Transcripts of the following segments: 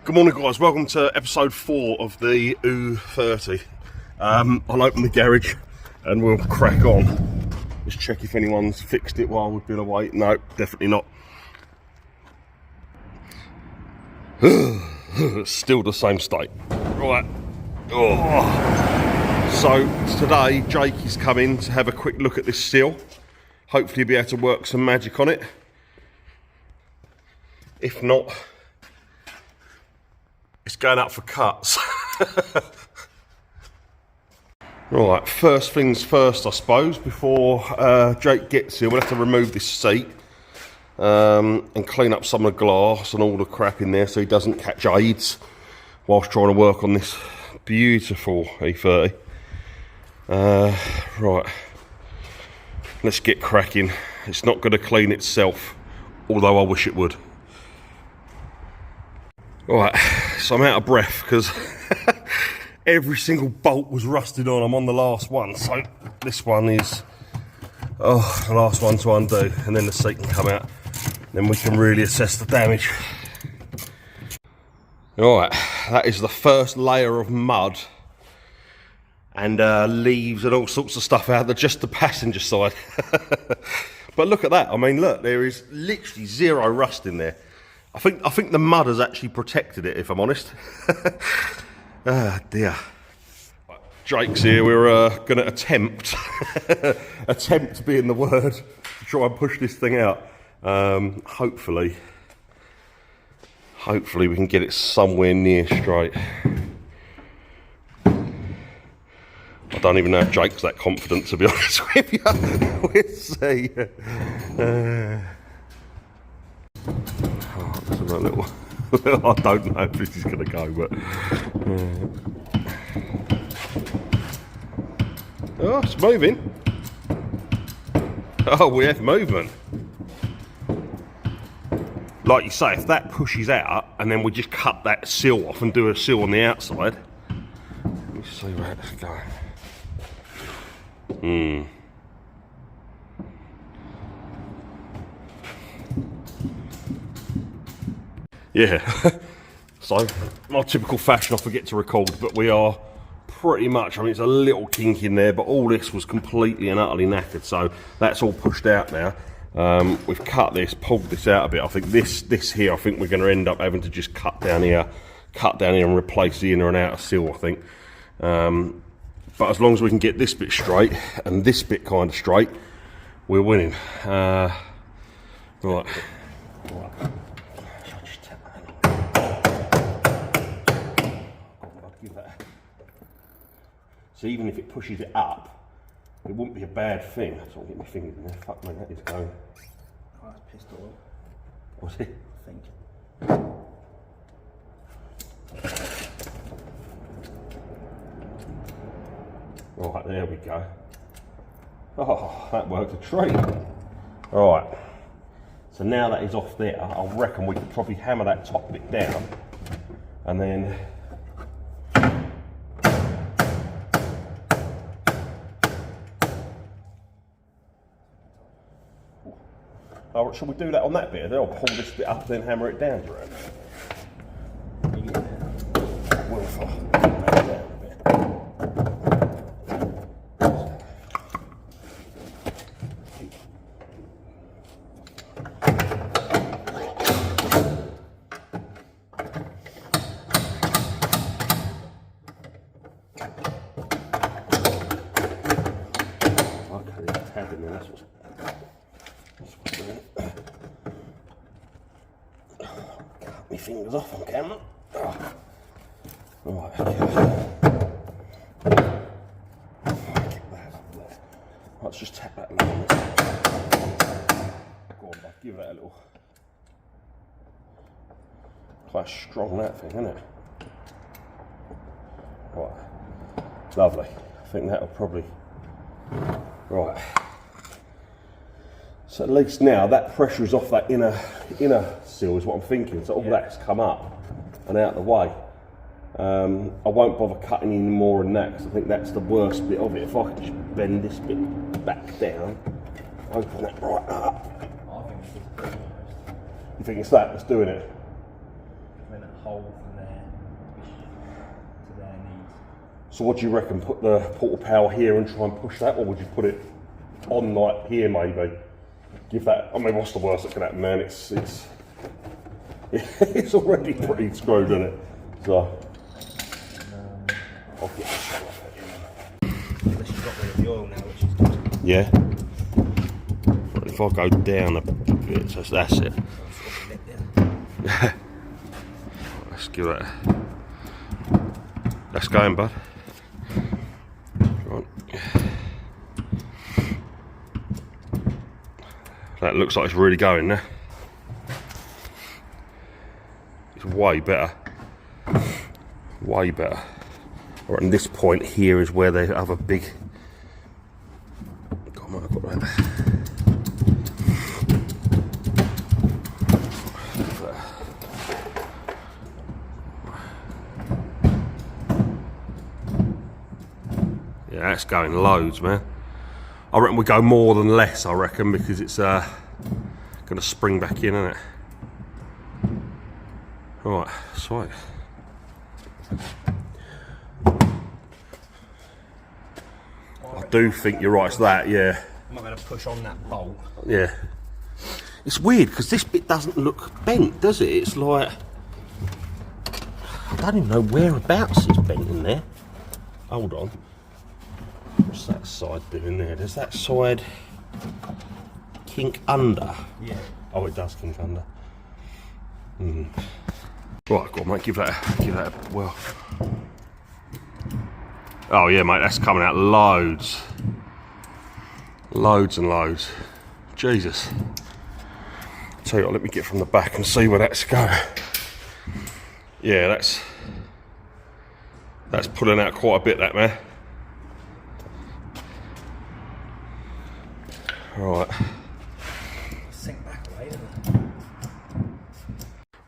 Good morning guys, welcome to episode 4 of the e30. I'll open the garage and we'll crack on. Just check if anyone's fixed it while we've been away. No, definitely not. Still the same state. Right. Oh. So today Jake is coming to have a quick look at this seal. Hopefully he'll be able to work some magic on it. If not, it's going up for cuts. Right, first things first, I suppose, before Jake gets here, we'll have to remove this seat and clean up some of the glass and all the crap in there so he doesn't catch AIDS whilst trying to work on this beautiful E30. Right, let's get cracking. It's not going to clean itself, although I wish it would. Right, so I'm out of breath because every single bolt was rusted on. I'm on the last one, so this one is the last one to undo, and then the seat can come out. Then we can really assess the damage. Alright, that is the first layer of mud and leaves and all sorts of stuff out of just the passenger side. But look at that. I mean, look, there is literally zero rust in there. I think the mud has actually protected it, if I'm honest. Ah, dear. Jake's here. We're going to attempt being the word, to try and push this thing out. Hopefully we can get it somewhere near straight. I don't even know if Jake's that confident, to be honest with you. We'll see. That's a little. I don't know if this is going to go, but oh, it's moving. Oh, we have movement. Like you say, if that pushes out, and then we just cut that seal off and do a seal on the outside. Let me see where it's going. Yeah, so my typical fashion, I forget to record, but we are pretty much, I mean, it's a little kink in there, but all this was completely and utterly knackered, so that's all pushed out now. We've cut this, pulled this out a bit. I think this here, I think we're going to end up having to just cut down here and replace the inner and outer seal, I think. But as long as we can get this bit straight and this bit kind of straight, we're winning. Right. So even if it pushes it up, it wouldn't be a bad thing. That's what, get my fingers in there. Fuck me, that is going. Oh, it's pissed oil. What's it? I think. Right, there we go. Oh, that worked a treat. Alright, so now that is off there, I reckon we could probably hammer that top bit down and then oh, shall we do that on that bit? Then I'll pull this bit up, then hammer it down, do you reckon? Cut my fingers off on camera. Oh. Right, okay. Get that up there. Let's just tap that a little bit. Go on, bud, give that a little. Quite strong, that thing, isn't it? Right, lovely. I think that'll probably. Right. So at least now that pressure is off that inner seal is what I'm thinking. So all that's come up and out of the way. I won't bother cutting any more than that because I think that's the worst bit of it. If I could just bend this bit back down, open that right up. I think it's the worst. You think it's that that's doing it? I mean, hole from there to there needs. So what do you reckon? Put the portal power here and try and push that, or would you put it on like here maybe? Give that. I mean, what's the worst that can happen, man? It's it's already pretty screwed, isn't it? So I'll get this off it. Unless you've got rid of the oil now, which is good. Yeah. If I go down a bit, so that's it. Let's give it. That's going, bud. Right. That looks like it's really going now. It's way better. Way better. Right, and this point here is where they have a big. Come on, I've got that. Yeah, that's going loads, man. I reckon we go more than less, I reckon, because it's going to spring back in, isn't it? Alright, sweet. I do think you're right, it's that, yeah. I'm not going to push on that bolt. Yeah. It's weird, because this bit doesn't look bent, does it? It's like... I don't even know whereabouts it's bent in there. Hold on. What's that side doing there? Does that side kink under? Yeah. Oh, it does kink under. Right, go on, mate. Give that a well. Oh yeah, mate. That's coming out loads, loads and loads. Jesus. Tell you what, let me get from the back and see where that's going. Yeah, that's pulling out quite a bit, that, man. Right. Sink back away, doesn't it?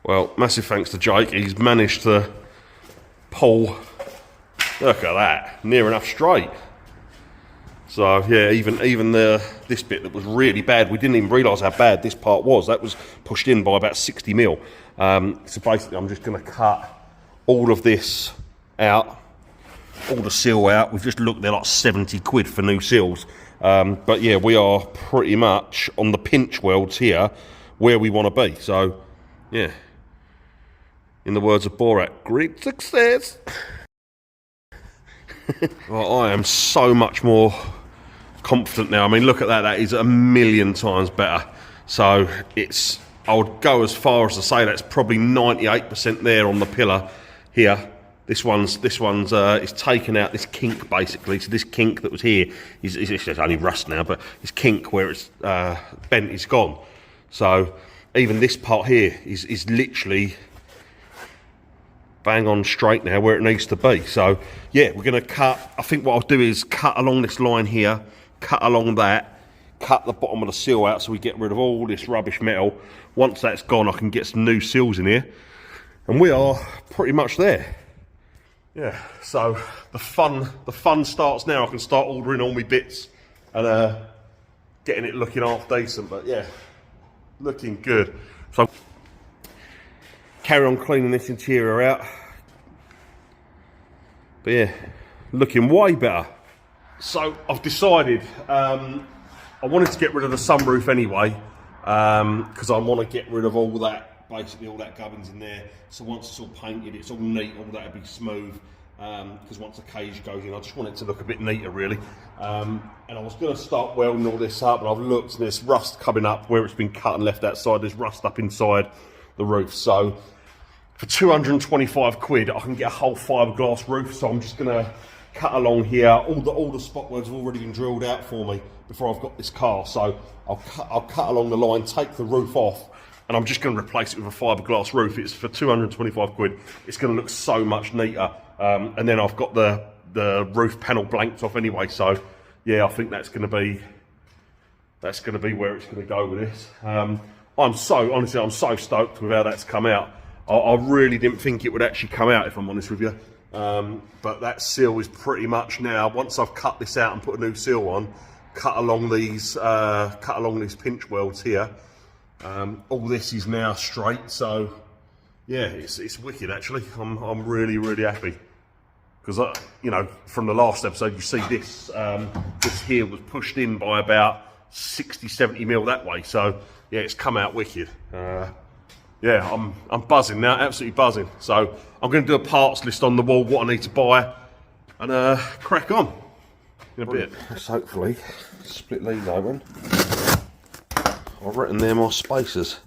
Well, massive thanks to Jake. He's managed to pull. Look at that, near enough straight. So yeah, even this bit that was really bad, we didn't even realise how bad this part was. That was pushed in by about 60 mil. So basically, I'm just going to cut all of this out, all the seal out. We've just looked, they're like 70 quid for new seals. But yeah, we are pretty much on the pinch welds here where we want to be. So yeah, in the words of Borat, great success. Well, I am so much more confident now. I mean, look at that. That is a million times better. So I would go as far as to say that's probably 98% there on the pillar here. This one's it's taken out this kink basically. So this kink that was here it's only rust now, but this kink where it's bent is gone. So even this part here is literally bang on straight now where it needs to be. So yeah, we're going to cut. I think what I'll do is cut along this line here, cut along that, cut the bottom of the seal out so we get rid of all this rubbish metal. Once that's gone, I can get some new seals in here, and we are pretty much there. Yeah, so the fun starts now. I can start ordering all my bits and getting it looking half decent. But yeah, looking good. So carry on cleaning this interior out. But yeah, looking way better. So I've decided I wanted to get rid of the sunroof anyway, because I want to get rid of all that, basically all that gubbins in there. So once it's all painted, it's all neat, all that'll be smooth. Because once the cage goes in, I just want it to look a bit neater, really. And I was going to start welding all this up, but I've looked and there's rust coming up where it's been cut and left outside. There's rust up inside the roof. So for 225 quid, I can get a whole fiberglass roof. So I'm just going to cut along here. All the spot welds have already been drilled out for me before I've got this car. So I'll cut along the line, take the roof off, and I'm just going to replace it with a fiberglass roof. It's for 225 quid. It's going to look so much neater. And then I've got the roof panel blanked off anyway. So yeah, I think that's going to be where it's going to go with this. I'm so stoked with how that's come out. I really didn't think it would actually come out, if I'm honest with you. But that seal is pretty much now, once I've cut this out and put a new seal on, cut along these pinch welds here. All this is now straight, so yeah, it's wicked actually. I'm really happy because you know, from the last episode you see this this here was pushed in by about 60-70 mil that way. So yeah, it's come out wicked. Yeah, I'm buzzing now, absolutely buzzing. So I'm going to do a parts list on the wall, what I need to buy, and crack on in a bit. Let's hopefully split these open. I reckon they're my spacers.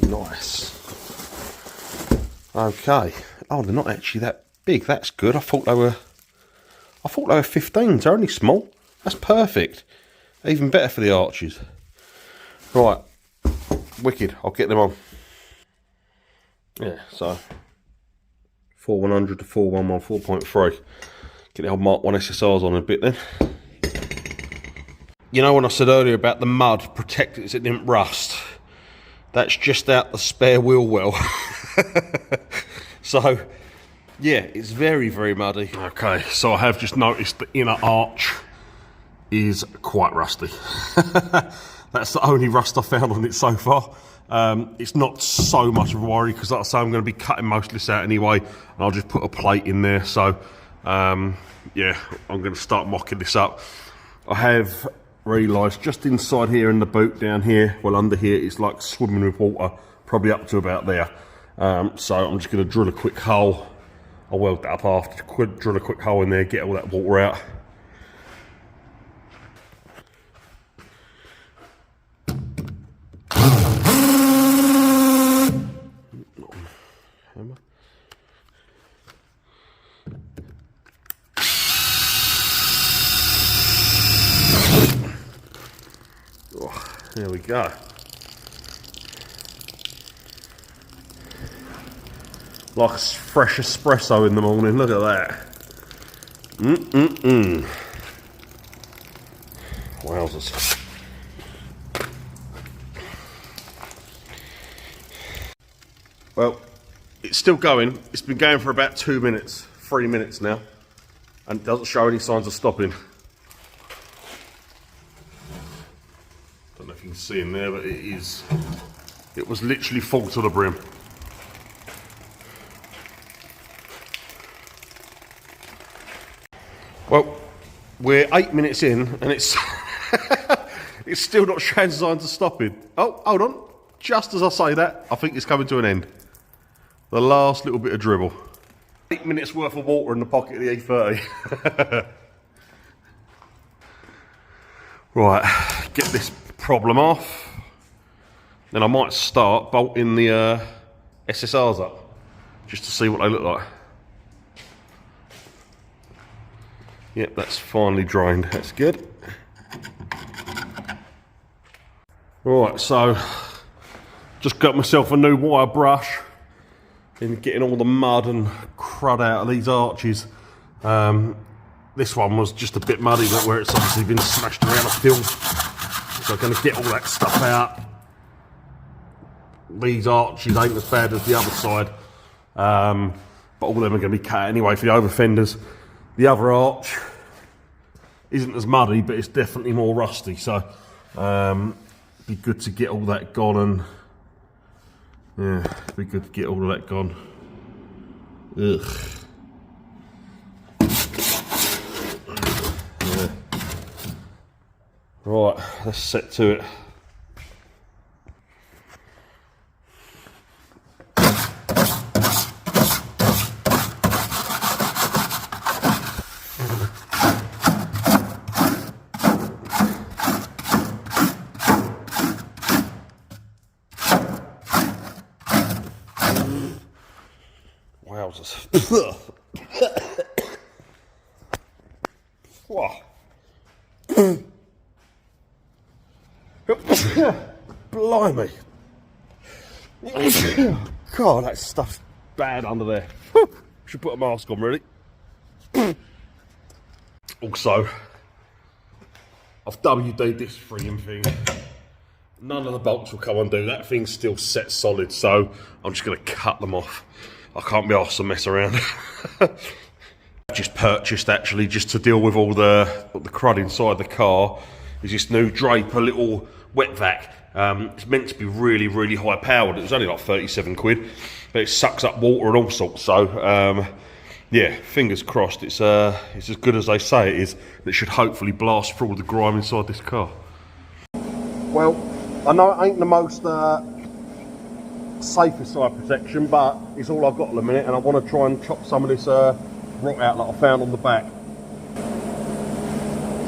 Nice. Okay. Oh, they're not actually that big. That's good. I thought they were 15s. They're only small. That's perfect. Even better for the arches. Right. Wicked. I'll get them on. Yeah, so 4100 to 411 4.3. Get the old Mark 1 SSRs on a bit then. You know when I said earlier about the mud protecting it so it didn't rust? That's just out the spare wheel well. So, yeah, it's very muddy. Okay, so I have just noticed the inner arch is quite rusty. That's the only rust I've found on it so far. It's not so much of a worry because, like I say, I'm going to be cutting most of this out anyway, and I'll just put a plate in there. So, yeah, I'm going to start mocking this up. I have realised just inside here in the boot down here, well under here, it's like swimming with water, probably up to about there. So I'm just going to drill a quick hole. I'll weld that up after, drill a quick hole in there, get all that water out. There we go. Like a fresh espresso in the morning, look at that. Wowzers. Well, it's still going. It's been going for about 2 minutes, 3 minutes now, and it doesn't show any signs of stopping. Don't know if you can see in there, but it was literally full to the brim. Well, we're 8 minutes in and it's it's still not showing signs of stopping. Oh, hold on. Just as I say that, I think it's coming to an end. The last little bit of dribble. 8 minutes worth of water in the pocket of the e30. Right, get this problem off. Then I might start bolting the SSRs up, just to see what they look like. Yep, that's finally drained, that's good. Right, so just got myself a new wire brush and getting all the mud and crud out of these arches. This one was just a bit muddy, but where it's obviously been smashed around a film. So I'm going to get all that stuff out. These arches ain't as bad as the other side, but all of them are going to be cut anyway for the over fenders. The other arch isn't as muddy, but it's definitely more rusty, so be good to get all that gone, and yeah, be good to get all of that gone. Ugh. Yeah. Right, let's set to it. Wowzers. Wow. Blimey. God, that stuff's bad under there. Should put a mask on, really. Also, I've WD'd this freaking thing. None of the bolts will come undone. That thing's still set solid, so I'm just going to cut them off. I can't be arsed to mess around. Just purchased, actually, just to deal with all the crud inside the car, is this new Draper little wet vac. It's meant to be really, really high powered. It was only like 37 quid, but it sucks up water and all sorts. So yeah, fingers crossed it's as good as they say it is. It should hopefully blast through all the grime inside this car. Well, I know it ain't the most safest side protection, but it's all I've got at the minute, and I want to try and chop some of this rot out that I found on the back.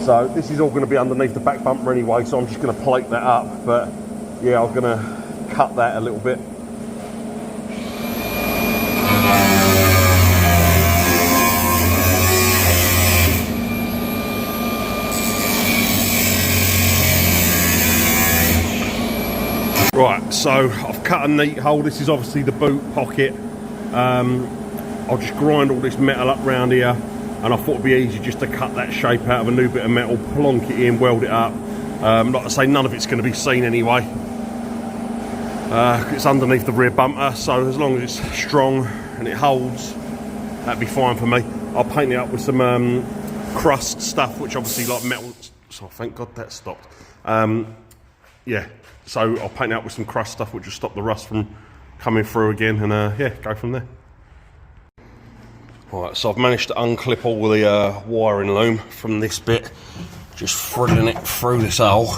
So this is all going to be underneath the back bumper anyway, so I'm just going to plate that up. But yeah, I'm going to cut that a little bit. Right, so I've cut a neat hole. This is obviously the boot pocket. I'll just grind all this metal up round here, and I thought it'd be easy just to cut that shape out of a new bit of metal, plonk it in, weld it up. Like I say, none of it's going to be seen anyway. It's underneath the rear bumper, so as long as it's strong and it holds, that'd be fine for me. I'll paint it up with some crust stuff, which obviously like metal. So thank God that stopped. Yeah. So I'll paint it up with some crust stuff, which will stop the rust from coming through again, and yeah, go from there. Right, so I've managed to unclip all the wiring loom from this bit, just threading it through this hole.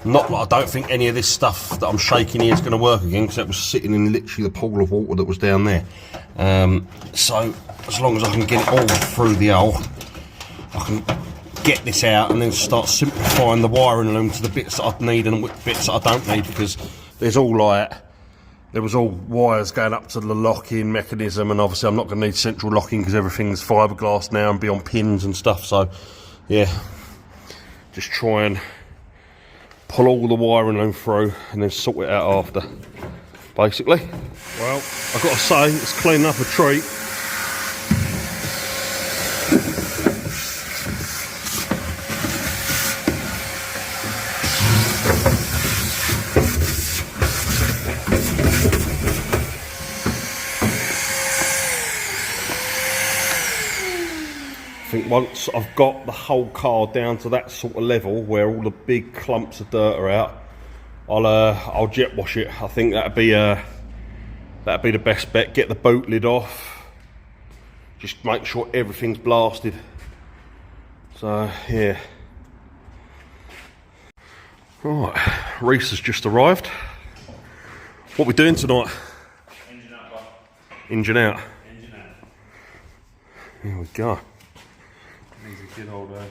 Not that I don't think any of this stuff that I'm shaking here is going to work again, because it was sitting in literally the pool of water that was down there. So as long as I can get it all through the hole, I can get this out and then start simplifying the wiring loom to the bits that I need and bits that I don't need, because there's all like, there was all wires going up to the locking mechanism, and obviously I'm not going to need central locking because everything's fiberglass now and be on pins and stuff. So yeah, just try and pull all the wiring loom through and then sort it out after, basically. Well, I've got to say, it's cleaning up a treat. I think once I've got the whole car down to that sort of level where all the big clumps of dirt are out, I'll jet wash it. I think that'd be the best bet. Get the boot lid off, just make sure everything's blasted. So yeah. Right, Reese has just arrived. What are we doing tonight? Engine out, Bob. Engine out. Engine out. Here we go. Needs a good old, well,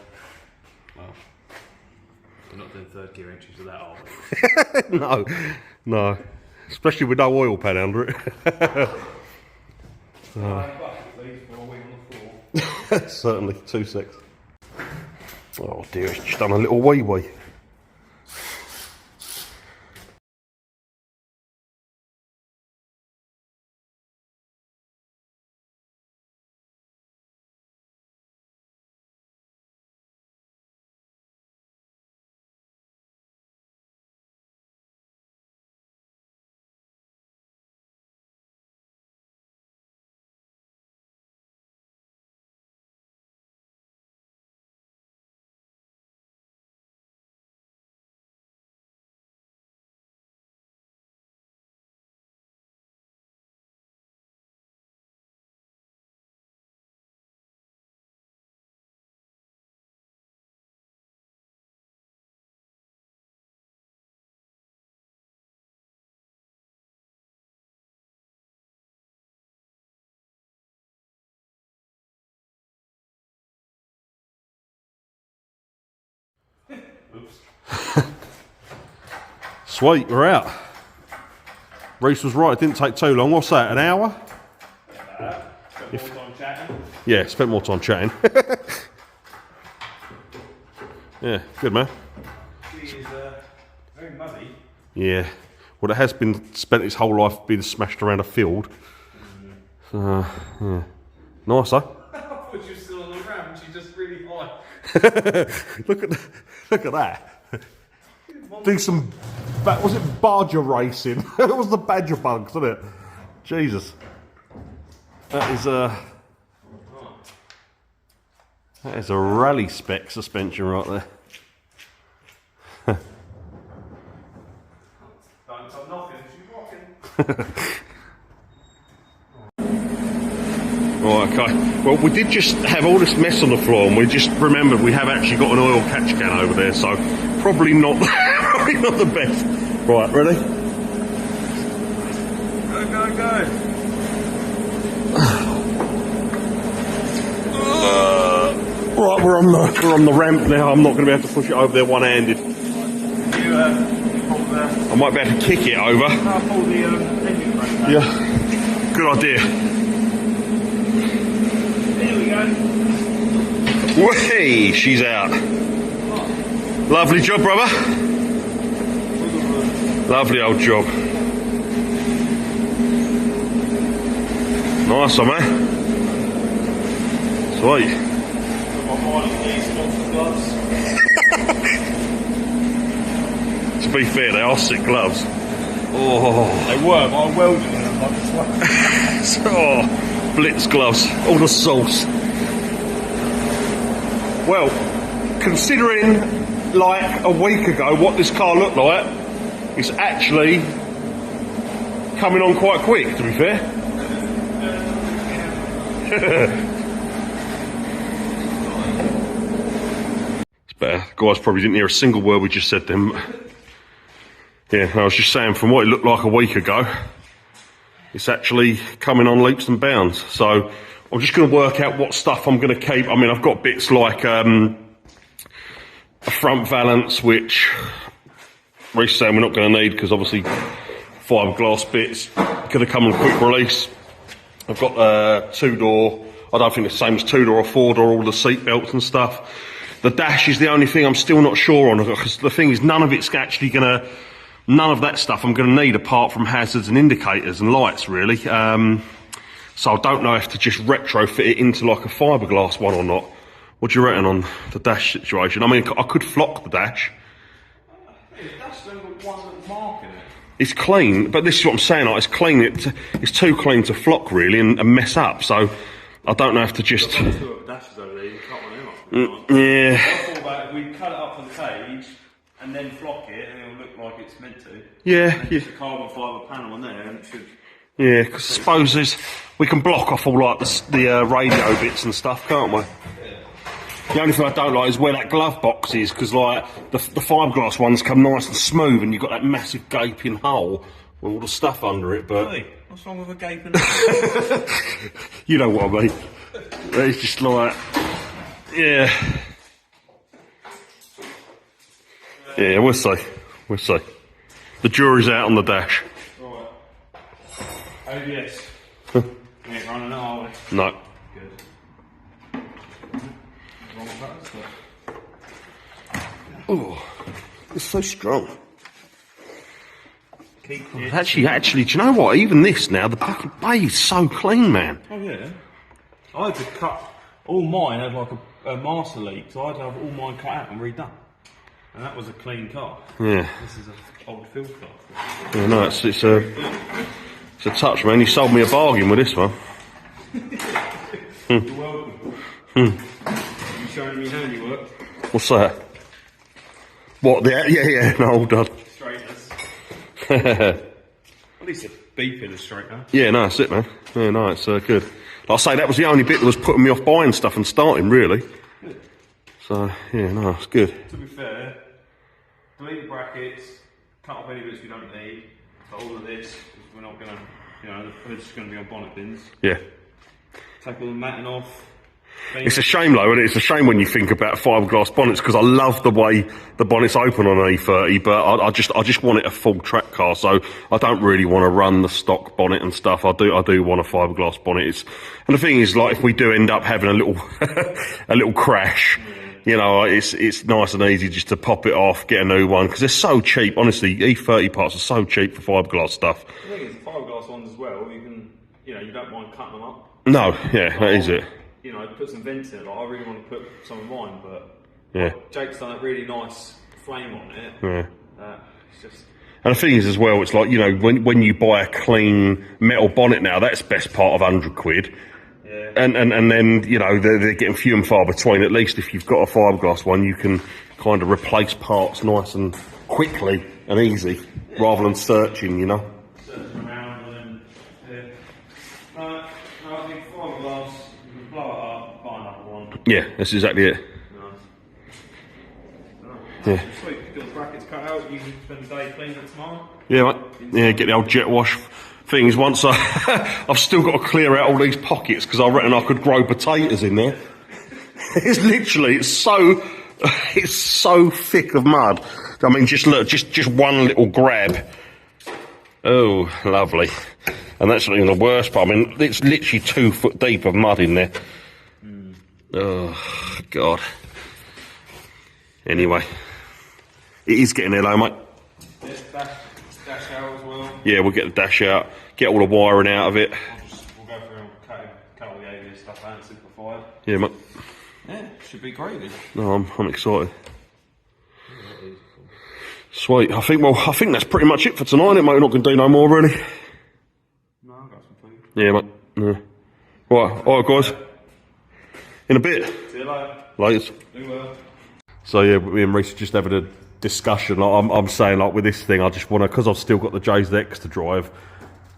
we're not doing third gear entries with that, are we? No. Especially with no oil pan under it. Certainly, 2 secs. Oh dear, it's just done a little wee wee. Oops. Sweet, we're out. Reese was right, it didn't take too long. What's that, an hour? Spent more time chatting. Yeah, spent more time chatting. Yeah, good man. She is very muddy. Yeah, well, it has been spent its whole life being smashed around a field. Yeah. Nice, huh? I thought she was still on the ground, she's just really high. Look at that. Do some, was it badger racing? It was the badger bugs, wasn't it? Jesus. That is a rally spec suspension right there. Don't stop knocking, she's rocking. Right, okay. Well, we did just have all this mess on the floor, and we just remembered we have actually got an oil catch can over there, so probably not, probably not the best. Right, ready? Go, go, go. Right, we're on the ramp now. I'm not going to be able to push it over there one-handed. You pull the... I might be able to kick it over. I'll pull the engine brake back. Yeah, good idea. There we go. Whey, she's out. Lovely job, brother. Lovely old job. Nice one, man. Sweet. To be fair, they are sick gloves. Oh, they were, but I welded them like this one. Oh, blitz gloves, all the sauce. Well, considering like a week ago what this car looked like, it's actually coming on quite quick, to be fair. It's better. Guys probably didn't hear a single word we just said then. Yeah, I was just saying, from what it looked like a week ago, it's actually coming on leaps and bounds. So I'm just going to work out what stuff I'm going to keep. I mean, I've got bits like a front valance, which Reece saying we're not going to need because obviously fiberglass bits going to come on quick release. I've got two-door, I don't think it's the same as two-door or four-door, all the seat belts and stuff. The dash is the only thing I'm still not sure on, because the thing is none of it's actually going to, none of that stuff I'm going to need apart from hazards and indicators and lights, really. So I don't know if to just retrofit it into like a fiberglass one or not. What do you reckon on the dash situation? I mean, I could flock the dash. That's the one little mark in it. It's clean, but this is what I'm saying, like, it's clean, it's too clean to flock really and mess up, so I don't know if to just... Two other dashes over there, you cut one out. Yeah. I thought about if we cut it up for the cage and then flock it, and it'll look like it's meant to. Yeah. And then just a carbon fibre panel on there, and it should... Yeah, because I suppose we can block off all like the radio bits and stuff, can't we? The only thing I don't like is where that glove box is, because like the fiberglass ones come nice and smooth, and you've got that massive gaping hole with all the stuff under it. But hey, what's wrong with a gaping hole? you know what I mean? It's just like, yeah, yeah. We'll see. We'll see. The jury's out on the dash. Right. OBS. We ain't running it, are we? No. Oh, it's so strong. Actually, do you know what? Even this now, the fucking bay is so clean, man. Oh yeah. I had to cut, all mine had like a master leak, so I had to have all mine cut out and redone. And that was a clean car. Yeah. This is an old field car. Yeah, no, it's a touch, man. You sold me a bargain with this one. You're welcome. You showing me handiwork? What's that? What? Yeah, no, all done. Straighteners. At least a beeping is straightener. Yeah, no, that's it, man. Yeah, no, it's good. Like I say, that was the only bit that was putting me off buying stuff and starting, really. Good. So, yeah, no, it's good. To be fair, delete the brackets, cut off any bits we don't need, so all of this, because we're not going to, you know, they're just going to be on bonnet bins. Yeah. Take all the matting off. It's a shame though, and it's a shame when you think about fiberglass bonnets, because I love the way the bonnet's open on an E30, but I just want it a full track car, so I don't really want to run the stock bonnet and stuff. I do want a fiberglass bonnet. And the thing is, like, if we do end up having a little a little crash, you know, it's nice and easy just to pop it off, get a new one, because they're so cheap. Honestly, E30 parts are so cheap for fiberglass stuff. The thing is, the fiberglass ones as well, you can, you know, you don't mind cutting them up. No, yeah, that is it. You know, put some vents in it. Like, I really want to put some of mine, but yeah, Jake's done a really nice flame on it. Yeah. It's just. And the thing is as well, it's like, you know, when you buy a clean metal bonnet now, that's best part of £100. Yeah. And then, you know, they're getting few and far between. At least if you've got a fiberglass one, you can kind of replace parts nice and quickly and easy. Yeah, rather than searching, you know. Searching around and then, no, I think fiberglass, you can blow it up, buy another one. Yeah, that's exactly it. Yeah. Sweet, got the brackets cut out, you can spend the day cleaning it tomorrow. Yeah, mate. Yeah, get the old jet wash. Thing is, once I've still got to clear out all these pockets because I reckon I could grow potatoes in there. It's literally, it's so thick of mud. I mean, just look, just one little grab. Oh, lovely. And that's not even the worst part. I mean, it's literally 2 foot deep of mud in there. Oh, God. Anyway, it is getting there though, mate. Yeah, dash out as well. Yeah, we'll get the dash out, get all the wiring out of it. We'll go through and cut all the AV stuff out and simplify it. Yeah, mate. Yeah, should be great then. No, I'm excited. Sweet. I think that's pretty much it for tonight, mate. We're not going to do no more, really. No, I've got some food. Yeah, mate. Yeah. Alright, guys. In a bit. See you later. Later. Do well. So yeah, me and Reece are just having a discussion. Like, I'm saying, like, with this thing, I just want to, because I've still got the JZX to drive,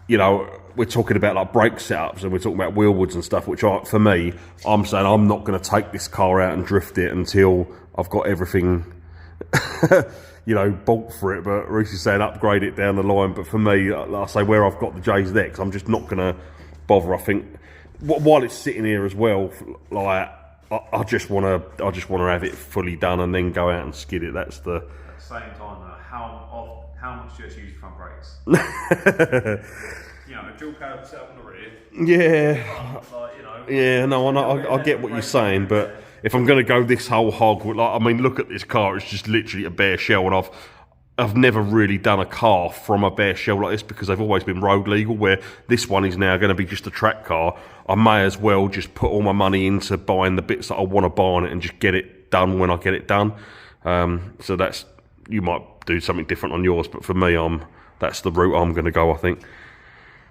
you know, we're talking about like brake setups and we're talking about wheel woods and stuff, which for me, I'm saying I'm not going to take this car out and drift it until I've got everything, you know, bought for it. But Reece is saying upgrade it down the line. But for me, like I say, where I've got the JZX, I'm just not going to bother. I think while it's sitting here as well, like, I just want to have it fully done and then go out and skid it. That's the. At the same time, though, how much do you actually use front brakes? You know, a dual cab set up on the rear. Yeah. Like, you know. Yeah, no, I get what you're saying, but if I'm going to go this whole hog, like, I mean, look at this car. It's just literally a bare shell, and I've never really done a car from a bare shell like this because they've always been road legal, where this one is now going to be just a track car. I may as well just put all my money into buying the bits that I want to buy on it and just get it done when I get it done. So that's, you might do something different on yours, but for me, that's the route I'm going to go, I think.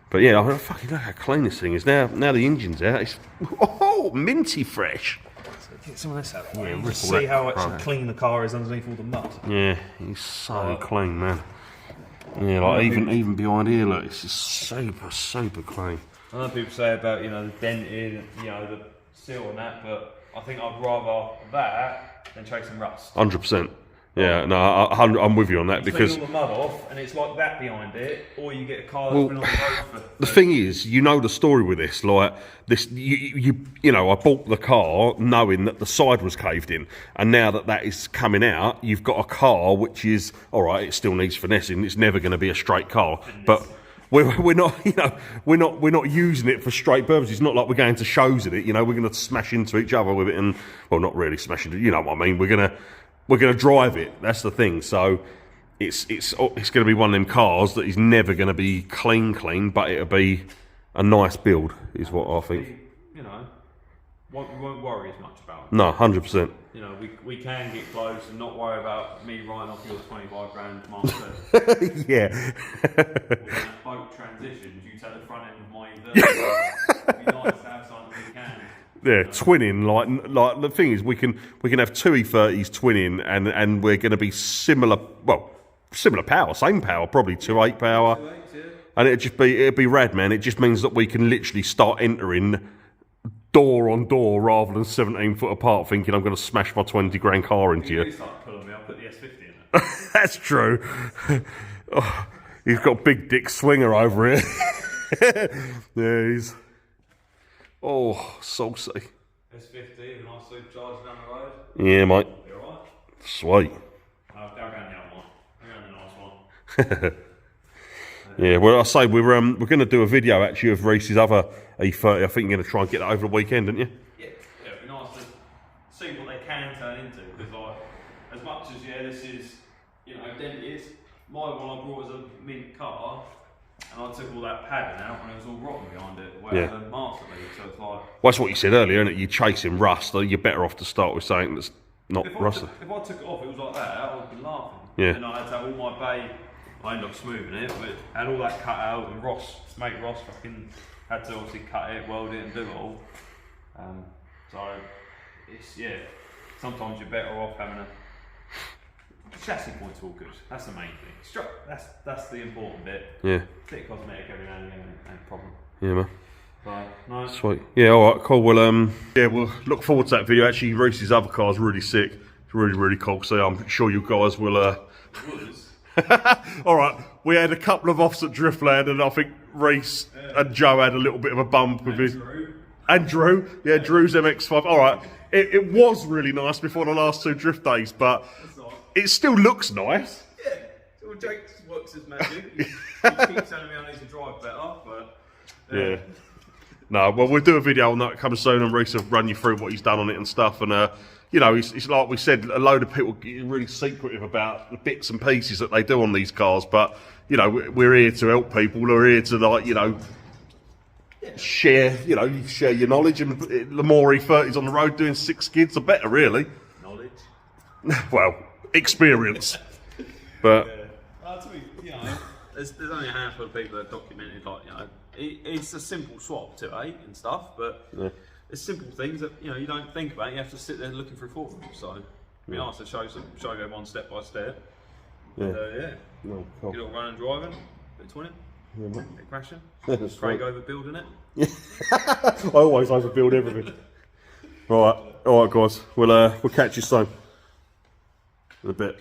But yeah, I mean, fucking look how clean this thing is. Now the engine's out, it's minty fresh. Get some of this out. Yeah, you see how actually clean the car is underneath all the mud. Yeah, he's so clean, man. Yeah, like even behind here, look, it's just super clean. I know people say about, you know, the dented, you know, the seal and that, but I think I'd rather that than chasing rust. 100%. Yeah, no, I'm with you on that, because clean all the mud off, and it's like that behind it, or you get a car that's been on the road for. The thing is, you know the story with this. Like this, you know, I bought the car knowing that the side was caved in, and now that is coming out, you've got a car which is all right. It still needs finessing. It's never going to be a straight car, but. We're not, you know, we're not using it for straight purposes. It's not like we're going to shows in it, you know. We're going to smash into each other with it, and well, not really smash into. You know what I mean? We're gonna drive it. That's the thing. So it's going to be one of them cars that is never going to be clean, but it'll be a nice build, is what I think. You know, we won't worry as much about it. No, 100%. You know, we can get close and not worry about me writing off your 25 grand Master. Yeah. When that boat transitions, you take the front end of my E30. It'd be nice to have something we can. Yeah, twinning, like the thing is, we can have two E30s twinning, and we're going to be similar power, same power, probably 2.8 power, 2.8, yeah. and it'd be rad, man. It just means that we can literally start entering door on door rather than 17 foot apart, thinking I'm going to smash my 20 grand car into you. You start pulling me up, put the S50 in it. That's true. Oh, he's got big dick swinger over here. Yeah, he's. Oh, saucy. S50, a nice supercharger down the road. Yeah, mate. You alright? Sweet. I'll go down the other one. I'll go down the nice one. Yeah, well, I say we're going to do a video actually of Reece's other E30. I think you're going to try and get that over the weekend, aren't you? Yeah, it'd be nice to see what they can turn into, because like, as much as this is, you know, dented, my one I brought as a mint car, and I took all that padding out and it was all rotten behind it, whereas the Master League, so it's like. Well, that's what you said earlier, isn't it? You're chasing rust. You're better off to start with something that's not rusted. If I took it off, it was like that, I would have been laughing. Yeah. And I had to have all my bay. I ended up smoothing it, but had all that cut out, and mate Ross fucking had to obviously cut it, weld it, and do it all. So it's sometimes you're better off having chassis points are all good. That's the main thing. That's the important bit. Yeah. Bit of cosmetic every now and again, no problem. Yeah, man. Right, nice. Sweet. Yeah, alright, cool. Well, yeah, we'll look forward to that video. Actually, Reese's other car is really sick. It's really, really cool. So I'm sure you guys will. Alright, we had a couple of offs at Driftland, and I think Reese and Joe had a little bit of a bump with his. And Drew. Yeah, Drew's MX5. Alright, it was really nice before the last 2 drift days, but it still looks nice. Yeah, well, Jake works his magic. He keeps telling me I need to drive better, but. Yeah. No, well, we'll do a video on that coming soon, and Reese will run you through what he's done on it and stuff. And, you know, it's like we said, a load of people get really secretive about the bits and pieces that they do on these cars. But, you know, we're here to help people. We're here to, like, you know, share your knowledge. And the more E30's on the road doing 6 skids, the better, really. Knowledge? Well, experience. But... There's only a handful of people that have documented, like, you know, it's a simple swap to 8 and stuff, but it's simple things that, you know, you don't think about. You have to sit there looking through forums. So it'd be nice to show everyone step by step. Yeah. And, No, cool. get all running, driving, bit of twinning, bit crashing, Craig overbuilding it. I always overbuild everything. All right, guys. We'll catch you soon in a bit.